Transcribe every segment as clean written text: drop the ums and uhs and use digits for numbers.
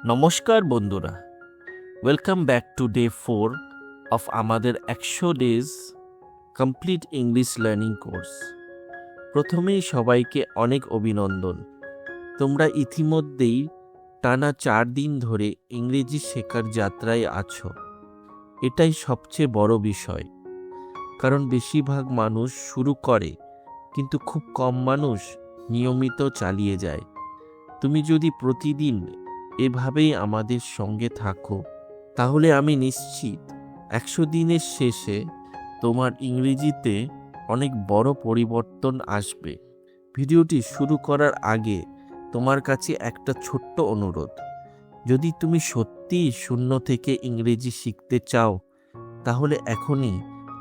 নমস্কার বন্ধুরা, welcome back to day 4 of আমাদের 100 days complete English learning course. প্রথমেই সবাইকে অনেক অভিনন্দন। তোমরা ইতিমধ্যেই টানা 4 দিন ধরে ইংরেজি শেখার যাত্রায় আছো। এটাই সবচেয়ে বড় বিষয়, কারণ বেশিরভাগ মানুষ শুরু করে কিন্তু খুব কম মানুষ নিয়মিত চালিয়ে যায়। তুমি যদি প্রতিদিন এভাবেই আমাদের সঙ্গে থাকো, তাহলে আমি নিশ্চিত 100 দিনের শেষে তোমার ইংরেজিতে অনেক বড় পরিবর্তন আসবে। ভিডিওটি শুরু করার আগে তোমার কাছে একটা ছোট্ট অনুরোধ। যদি তুমি সত্যিই শূন্য থেকে ইংরেজি শিখতে চাও, তাহলে এখনই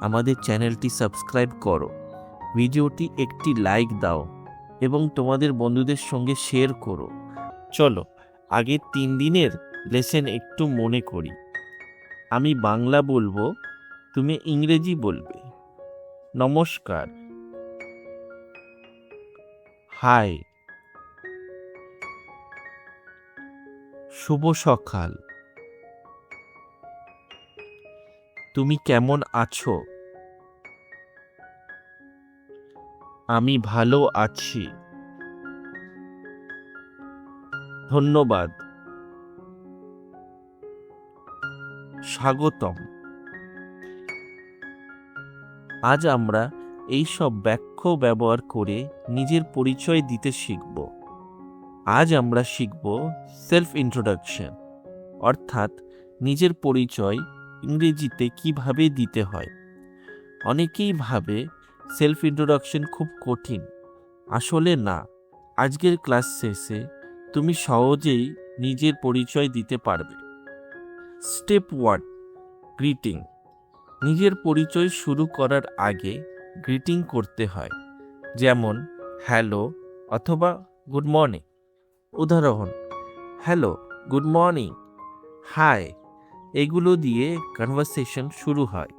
আমাদের চ্যানেলটি সাবস্ক্রাইব করো, ভিডিওটি একটি লাইক দাও এবং তোমাদের বন্ধুদের সঙ্গে শেয়ার করো। চলো আগের 3 দিনের লেসন একটু মনে করি। আমি বাংলা বলবো, তুমি ইংরেজি বলবে। নমস্কার, হাই, শুভ সকাল, তুমি কেমন আছো? আমি ভালো আছি, ধন্যবাদ, স্বাগতম। আজ আমরা এই সব বাক্য ব্যবহার করে নিজের পরিচয় দিতে শিখব। আজ আমরা শিখব সেলফ ইন্ট্রোডাকশন, অর্থাৎ নিজের পরিচয় ইংরেজিতে কিভাবে দিতে হয়। অনেকেই ভাবে সেলফ ইন্ট্রোডাকশন খুব কঠিন। আসলে না। আজকের ক্লাস শেষে তুমি সহজেই নিজের পরিচয় দিতে পারবে। Step 1, greeting. নিজের পরিচয় শুরু করার আগে গ্রিটিং করতে হয়, যেমন হ্যালো অথবা গুড মর্নিং। উদাহরণ: হ্যালো, গুড মর্নিং, হাই। এগুলো দিয়ে কনভারসেশন শুরু হয়।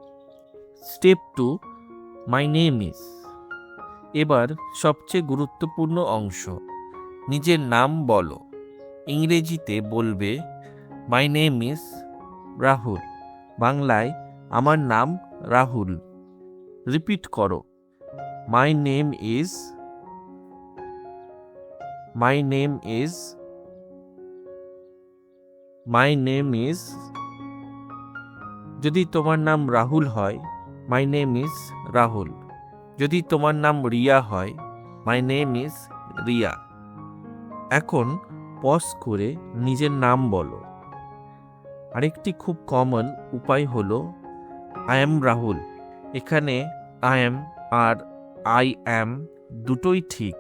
Step 2, my name is. এবার সবচেয়ে গুরুত্বপূর্ণ অংশ, নিজের নাম বলো। ইংরেজিতে বলবে মাই নেম ইজ রাহুল। বাংলায় আমার নাম রাহুল। রিপিট করো, মাই name is, my name is, my name is. যদি তোমার নাম রাহুল হয়, মাই নেম ইজ রাহুল। যদি তোমার নাম রিয়া হয়, মাই নেম ইজ রিয়া। এখন পজ করে নিজের নাম বলো। আরেকটি খুব কমন উপায় হলো আই এম রাহুল। এখানে আই এম আর আই অ্যাম দুটোই ঠিক,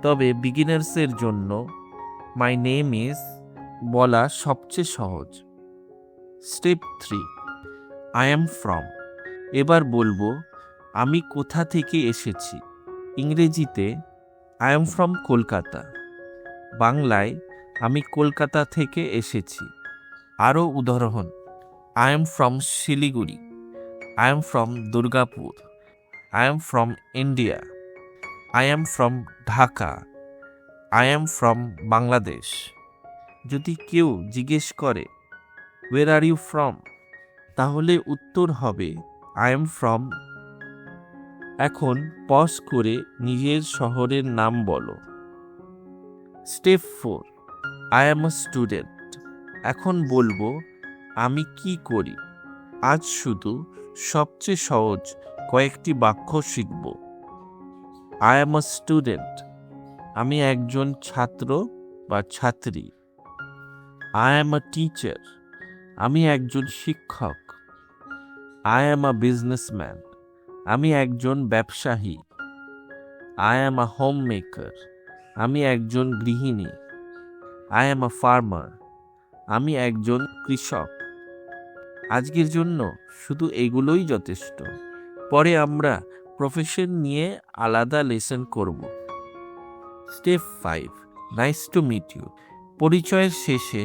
তবে বিগিনার্সের জন্য মাই নেম ইজ বলা সবচেয়ে সহজ। Step 3, I am from. এবার বলবো আমি কোথা থেকে এসেছি। ইংরেজিতে আই এম ফ্রম কলকাতা। বাংলায় আমি কলকাতা থেকে এসেছি। আরও উদাহরণ: I am from Siliguri, I am from Durgapur, I am from India, I am from Dhaka, I am from Bangladesh. যদি কেউ জিজ্ঞেস করে ওয়ের আর ইউ ফ্রম, তাহলে উত্তর হবে আই এম ফ্রম। এখন পজ করে নিজের শহরের নাম বলো। Step 4, I am a student. এখন বলবো আমি কি করি। আজ শুধু সবচেয়ে সহজ কয়েকটি বাক্য শিখব। আই এম আ স্টুডেন্ট, আমি একজন ছাত্র বা ছাত্রী। আই এম আ টিচার, আমি একজন শিক্ষক। আই এম আ বিজনেসম্যান, আমি একজন ব্যবসায়ী। I am a home maker, আমি একজন গৃহিণী। আই এম আ ফার্মার, আমি একজন কৃষক। আজকের জন্য শুধু এগুলোই যথেষ্ট। পরে আমরা প্রফেশন নিয়ে আলাদা লেসন করব। Step 5, nice to meet you. পরিচয়ের শেষে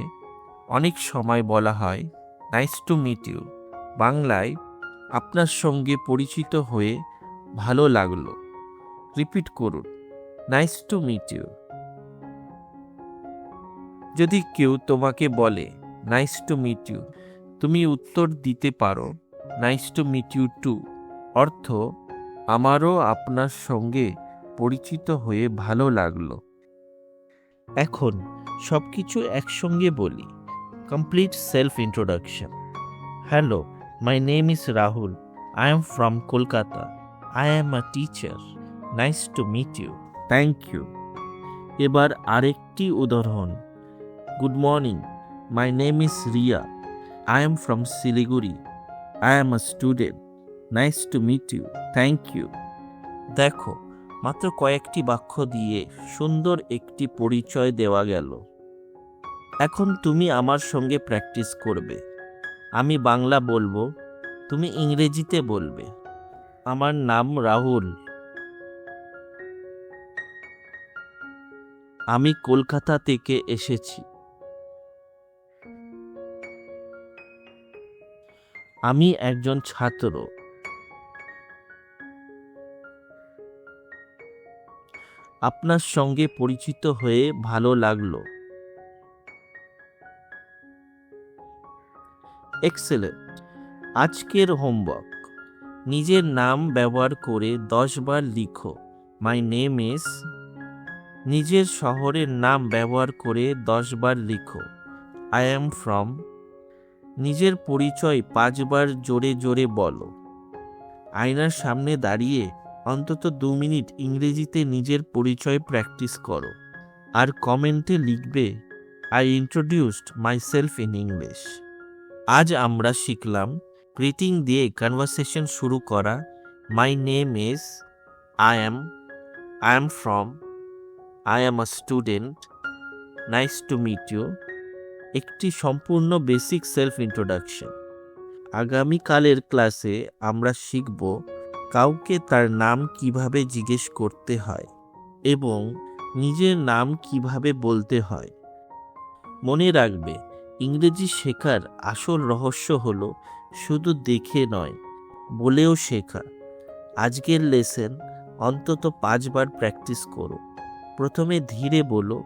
অনেক সময় বলা হয় নাইস টু মিট ইউ। বাংলায় আপনার সঙ্গে পরিচিত হয়ে ভালো লাগলো। রিপিট করুন, নাইস টু মিট ইউ। যদি কেউ তোমাকে বলে নাইস টু মিট ইউ, তুমি উত্তর দিতে পারো nice to meet you too. অর্থ আমারও আপনার সঙ্গে পরিচিত হয়ে ভালো লাগলো। এখন সব কিছু একসঙ্গে বলি। Complete self introduction. Hello, my name is Rahul. I am from Kolkata. I am a teacher. Nice to meet you. Thank you. এবার আরেকটি উদাহরণ। Good morning, my name is Riya. I am from Siliguri. I am a student. Nice to meet you. Thank you. দেখো, মাত্র কয়েকটি বাক্য দিয়ে সুন্দর একটি পরিচয় দেওয়া গেল। এখন তুমি আমার সঙ্গে প্র্যাকটিস করবে। আমি বাংলা বলবো, তুমি ইংরেজিতে বলবে। আমার নাম রাহুল। আমি কলকাতা থেকে এসেছি। আমি একজন ছাত্র। আপনার সঙ্গে পরিচিত হয়ে ভালো লাগলো। এক্সেলেন্ট। আজকের হোমওয়ার্ক, নিজের নাম ব্যবহার করে 10 বার লিখো। মাই নেম ইজ। নিজের শহরের নাম ব্যবহার করে 10 বার লিখো। I am from. নিজের পরিচয় 5 বার জোরে জোরে বলো। আয়নার সামনে দাঁড়িয়ে অন্তত 2 মিনিট ইংরেজিতে নিজের পরিচয় প্র্যাকটিস করো। আর কমেন্টে লিখবে, I introduced myself in English. আজ আমরা শিখলাম গ্রিটিং দিয়ে কনভারসেশন শুরু করা। My name is. I am from. I am a student. Nice to meet you. একটি সম্পূর্ণ বেসিক সেলফ ইন্ট্রোডাকশন। আগামীকালের ক্লাসে আমরা শিখব কাউকে তার নাম কিভাবে জিজ্ঞেস করতে হয় এবং নিজের নাম কিভাবে বলতে হয়। মনে রাখবে, ইংরেজি শেখার আসল রহস্য হলো শুধু দেখে নয়, বলেও শেখা। আজকের লেসন অন্তত 5 বার প্র্যাকটিস করো। প্রথমে ধীরে বলো,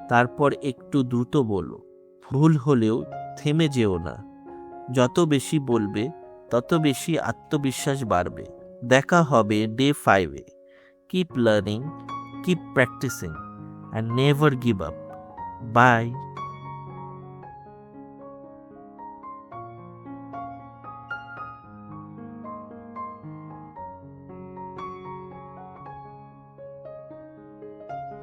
তারপর একটু দ্রুত বলো। ভুল হলেও থেমে যেও না। যত বেশি বলবে তত বেশি আত্মবিশ্বাস বাড়বে। দেখা হবে ডে 5-এ। Keep learning, keep practicing and never give up. By.